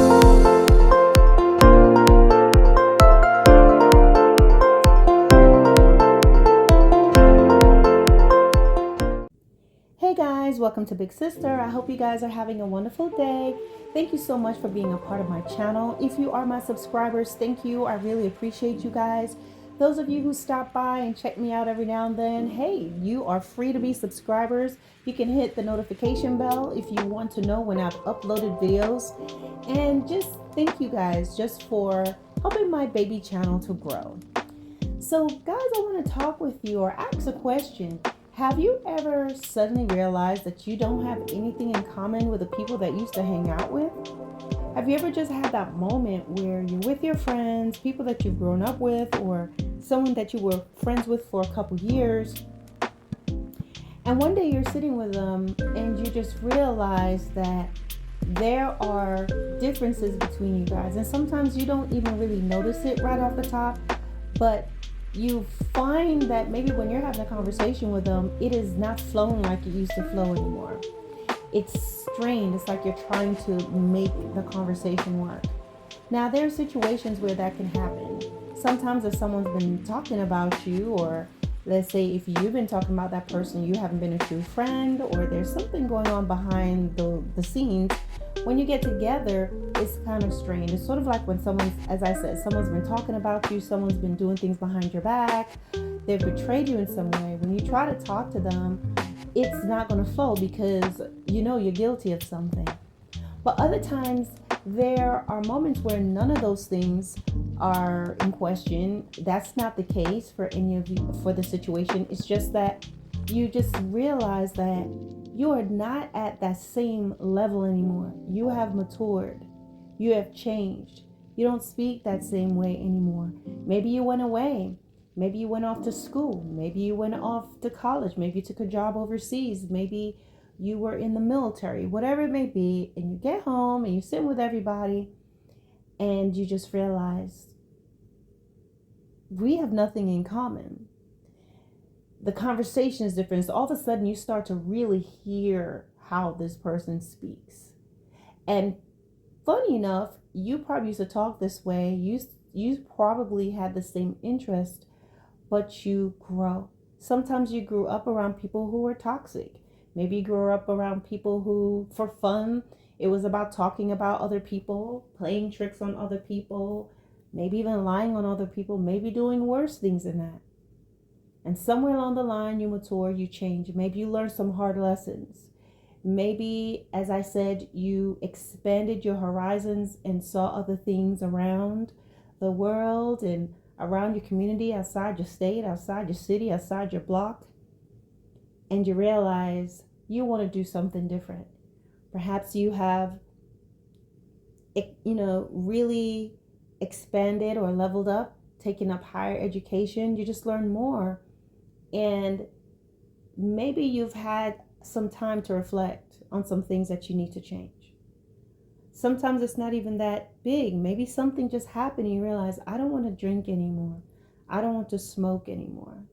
Hey guys, welcome to Big Sister. I hope you guys are having a wonderful day. Thank you so much for being a part of my channel. If you are my subscribers, thank you. I really appreciate you guys. Those of you who stop by and check me out every now and then, hey, you are free to be subscribers. You can hit the notification bell if you want to know when I've uploaded videos. And just thank you guys just for helping my baby channel to grow. So guys, I want to talk with you or ask a question. Have you ever suddenly realized that you don't have anything in common with the people that you used to hang out with? Have you ever just had that moment where you're with your friends, people that you've grown up with, or someone that you were friends with for a couple years, and one day you're sitting with them and you just realize that there are differences between you guys, and sometimes you don't even really notice it right off the top, but you find that maybe when you're having a conversation with them, it is not flowing like it used to flow anymore. It's strained. It's like you're trying to make the conversation work. Now, there are situations where that can happen. Sometimes if someone's been talking about you, or let's say if you've been talking about that person, you haven't been a true friend, or there's something going on behind the scenes, when you get together, it's kind of strange. It's sort of like when someone's, as I said, someone's been talking about you, someone's been doing things behind your back, they've betrayed you in some way. When you try to talk to them, it's not going to flow because you know you're guilty of something. But other times, there are moments where none of those things are in question. That's not the case for any of you, for the situation. It's just that you just realize that you are not at that same level anymore. You have matured. You have changed. You don't speak that same way anymore. Maybe you went away. Maybe you went off to school. Maybe you went off to college. Maybe you took a job overseas. Maybe you were in the military. Whatever it may be. And you get home and you sit with everybody and you just realize we have nothing in common. The conversation is different. So all of a sudden you start to really hear how this person speaks. And funny enough, you probably used to talk this way. You probably had the same interest, but you grow. Sometimes you grew up around people who were toxic. Maybe you grew up around people who, for fun, it was about talking about other people, playing tricks on other people, maybe even lying on other people, maybe doing worse things than that. And somewhere along the line, you mature, you change. Maybe you learn some hard lessons. Maybe, as I said, you expanded your horizons and saw other things around the world and around your community, outside your state, outside your city, outside your block. And you realize you want to do something different. Perhaps you have, really expanded or leveled up, taken up higher education. You just learn more. And maybe you've had some time to reflect on some things that you need to change. Sometimes it's not even that big. Maybe something just happened and you realize, I don't want to drink anymore. I don't want to smoke anymore.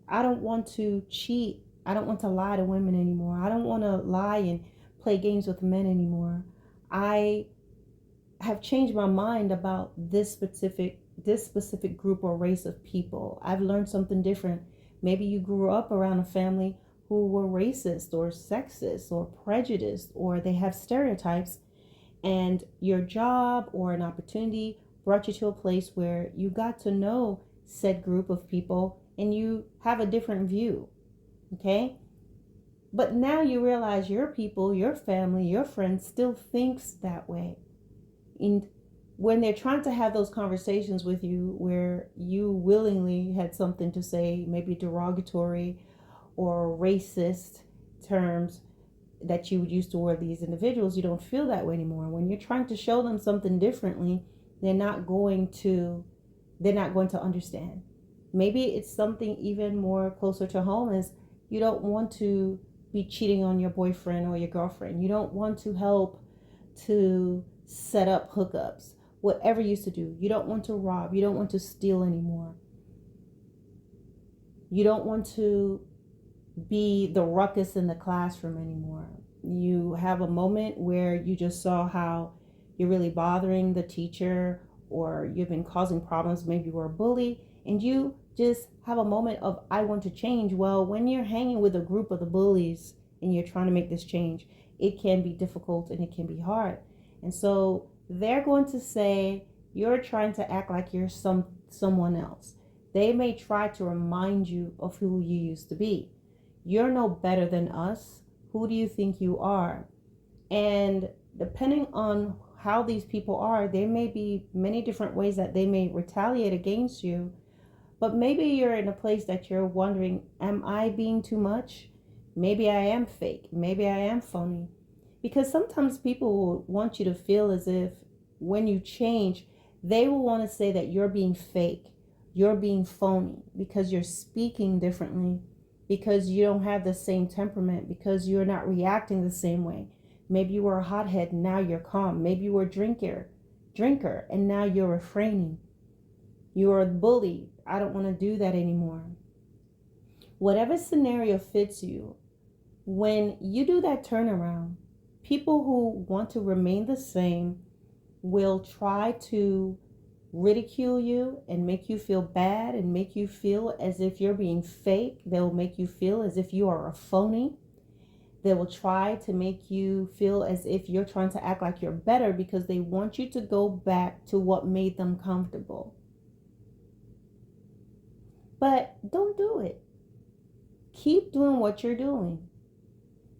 I don't want to cheat. I don't want to lie to women anymore. I don't want to lie and play games with men anymore. I have changed my mind about this specific group or race of people. I've learned something different. Maybe you grew up around a family who were racist or sexist or prejudiced, or they have stereotypes, and your job or an opportunity brought you to a place where you got to know said group of people and you have a different view. Okay? But now you realize your people, your family, your friends still thinks that way. And when they're trying to have those conversations with you where you willingly had something to say, maybe derogatory or racist terms that you would use toward these individuals, you don't feel that way anymore. When you're trying to show them something differently, they're not going to understand. Maybe it's something even more closer to home, is you don't want to be cheating on your boyfriend or your girlfriend. You don't want to help to set up hookups. Whatever you used to do. You don't want to rob. You don't want to steal anymore. You don't want to be the ruckus in the classroom anymore. You have a moment where you just saw how you're really bothering the teacher, or you've been causing problems, maybe you were a bully, and you just have a moment of, I want to change. Well, when you're hanging with a group of the bullies and you're trying to make this change, it can be difficult and it can be hard. And so they're going to say, you're trying to act like you're someone else. They may try to remind you of who you used to be. You're no better than us. Who do you think you are? And depending on how these people are, there may be many different ways that they may retaliate against you. But maybe you're in a place that you're wondering, am I being too much? Maybe I am fake. Maybe I am phony. Because sometimes people will want you to feel as if when you change, they will want to say that you're being fake, you're being phony, because you're speaking differently, because you don't have the same temperament, because you're not reacting the same way. Maybe you were a hothead, now you're calm. Maybe you were a drinker, and now you're refraining. You are a bully. I don't want to do that anymore. Whatever scenario fits you, when you do that turnaround, people who want to remain the same will try to ridicule you and make you feel bad and make you feel as if you're being fake. They'll make you feel as if you are a phony. They will try to make you feel as if you're trying to act like you're better because they want you to go back to what made them comfortable. But don't do it. Keep doing what you're doing.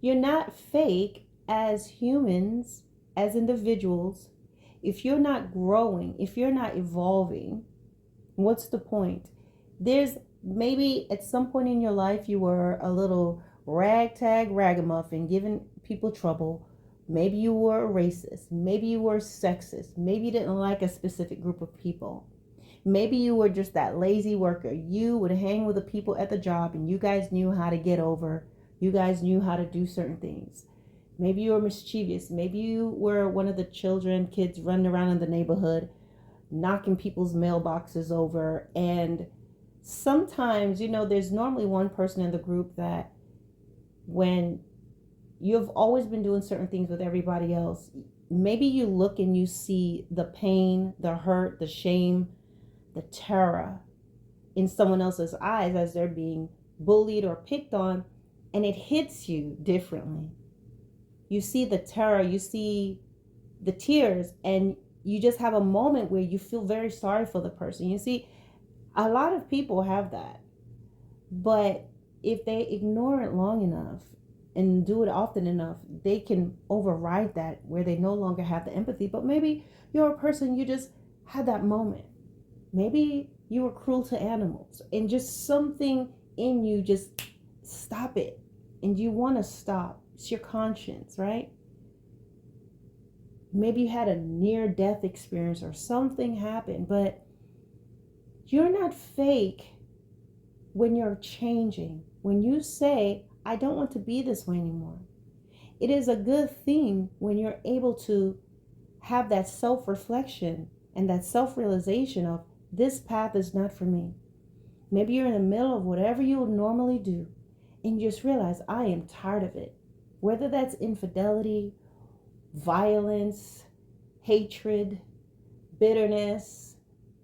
You're not fake as humans, as individuals. If you're not growing, if you're not evolving, what's the point? There's maybe at some point in your life you were a little ragtag ragamuffin, giving people trouble. Maybe you were a racist. Maybe you were sexist. Maybe you didn't like a specific group of people. Maybe you were just that lazy worker. You would hang with the people at the job and you guys knew how to get over. You guys knew how to do certain things. Maybe you were mischievous. Maybe you were one of the kids running around in the neighborhood, knocking people's mailboxes over. And sometimes, there's normally one person in the group that when you've always been doing certain things with everybody else, maybe you look and you see the pain, the hurt, the shame, the terror in someone else's eyes as they're being bullied or picked on, and it hits you differently. You see the terror, you see the tears, and you just have a moment where you feel very sorry for the person. You see, a lot of people have that, but if they ignore it long enough and do it often enough, they can override that where they no longer have the empathy. But maybe you're a person, you just had that moment. Maybe you were cruel to animals and just something in you just stop it. And you want to stop. It's your conscience, right? Maybe you had a near-death experience or something happened, but you're not fake when you're changing. When you say, I don't want to be this way anymore. It is a good thing when you're able to have that self-reflection and that self-realization of, this path is not for me. Maybe you're in the middle of whatever you would normally do and you just realize, I am tired of it. Whether that's infidelity, violence, hatred, bitterness,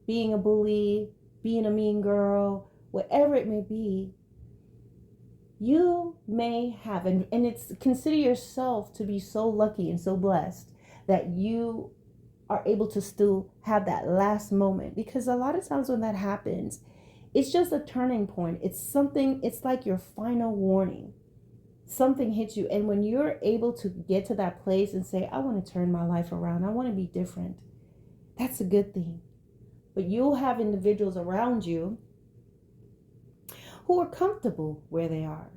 being a bully, being a mean girl, whatever it may be, you may have, and it's, consider yourself to be so lucky and so blessed that you are able to still have that last moment. Because a lot of times when that happens, it's just a turning point. It's something, it's like your final warning. Something hits you. And when you're able to get to that place and say, I want to turn my life around, I want to be different, that's a good thing. But you'll have individuals around you who are comfortable where they are.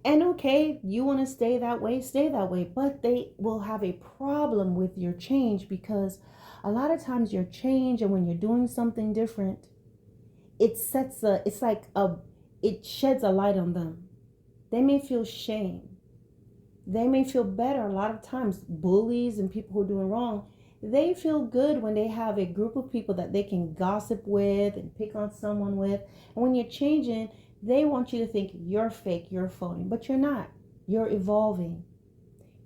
And okay, you want to stay that way, but they will have a problem with your change, because a lot of times your change, and when you're doing something different, it sheds a light on them. They may feel shame. They may feel better. A lot of times bullies and people who are doing wrong, they feel good when they have a group of people that they can gossip with and pick on someone with. And when you're changing, they want you to think you're fake, you're phony, but you're not. You're evolving.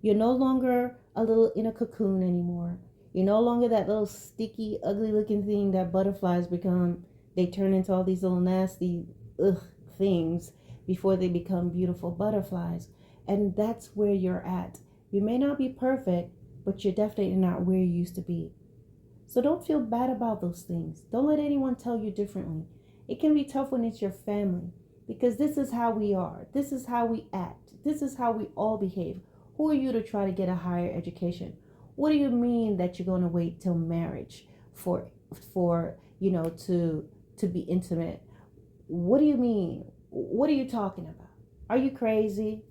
You're no longer a little in a cocoon anymore. You're no longer that little sticky, ugly looking thing that butterflies become. They turn into all these little nasty things before they become beautiful butterflies. And that's where you're at. You may not be perfect, but you're definitely not where you used to be. So don't feel bad about those things. Don't let anyone tell you differently. It can be tough when it's your family because this is how we are. This is how we act. This is how we all behave. Who are you to try to get a higher education? What do you mean that you're going to wait till marriage for to be intimate? What do you mean? What are you talking about? Are you crazy?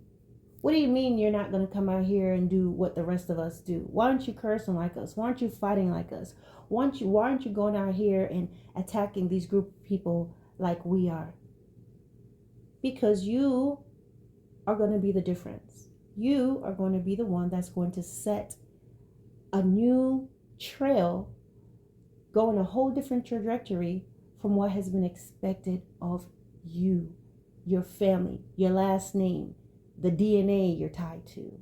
What do you mean you're not going to come out here and do what the rest of us do? Why aren't you cursing like us? Why aren't you fighting like us? Why aren't you going out here and attacking these group of people like we are? Because you are going to be the difference. You are going to be the one that's going to set a new trail, go in a whole different trajectory from what has been expected of you, your family, your last name, the DNA you're tied to,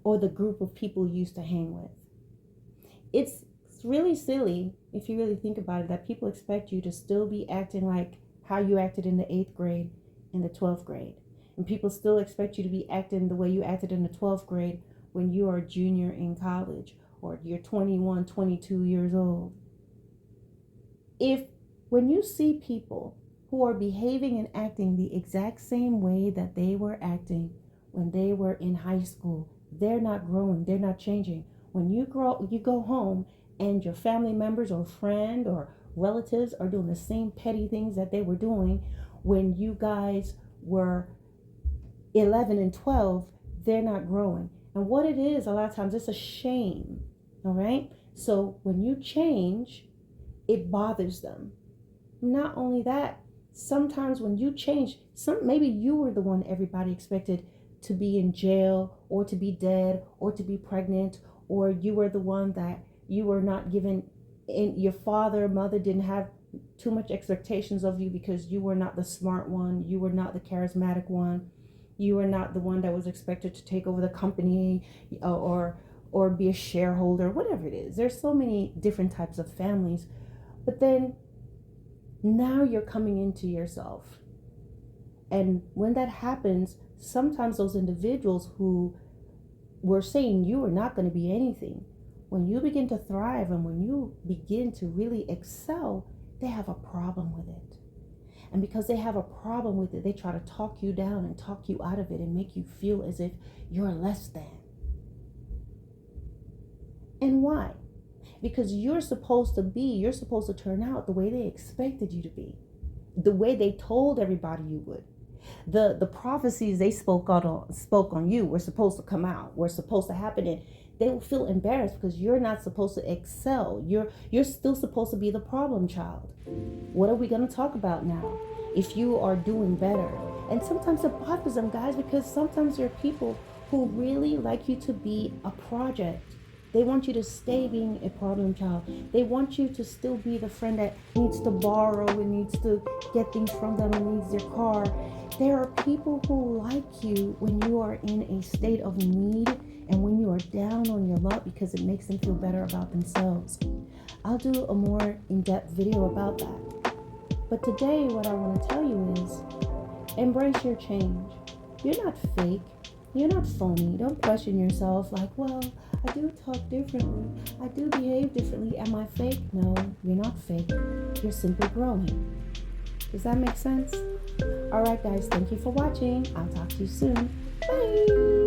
or the group of people you used to hang with. It's really silly, if you really think about it, that people expect you to still be acting like how you acted in the 8th grade and the 12th grade. And people still expect you to be acting the way you acted in the 12th grade when you are a junior in college or you're 21, 22 years old. If when you see people who are behaving and acting the exact same way that they were acting when they were in high school, they're not growing, they're not changing. When you go home and your family members or friend or relatives are doing the same petty things that they were doing when you guys were 11 and 12, they're not growing. And what it is, a lot of times, it's a shame. All right. So when you change, it bothers them. Not only that, sometimes when you change, maybe you were the one everybody expected to be in jail or to be dead or to be pregnant, or you were the one that you were not given, and your father, mother didn't have too much expectations of you because you were not the smart one, you were not the charismatic one, you were not the one that was expected to take over the company or be a shareholder, whatever it is. There's so many different types of families. But then now you're coming into yourself. And when that happens, sometimes those individuals who were saying you are not going to be anything, when you begin to thrive and when you begin to really excel, they have a problem with it. And because they have a problem with it, they try to talk you down and talk you out of it and make you feel as if you're less than. And why? Because you're supposed to turn out the way they expected you to be, the way they told everybody you would. The prophecies they spoke on you were supposed to come out, were supposed to happen, and they will feel embarrassed because you're not supposed to excel. You're still supposed to be the problem child. What are we going to talk about now if you are doing better? And sometimes it bothers them, guys, because sometimes there are people who really like you to be a project. They want you to stay being a problem child. They want you to still be the friend that needs to borrow and needs to get things from them and needs their car. There are people who like you when you are in a state of need and when you are down on your luck because it makes them feel better about themselves. I'll do a more in-depth video about that. But today what I want to tell you is embrace your change. You're not fake. You're not phony. Don't question yourself like, well, I do talk differently. I do behave differently. Am I fake? No, you're not fake. You're simply growing. Does that make sense? All right, guys. Thank you for watching. I'll talk to you soon. Bye.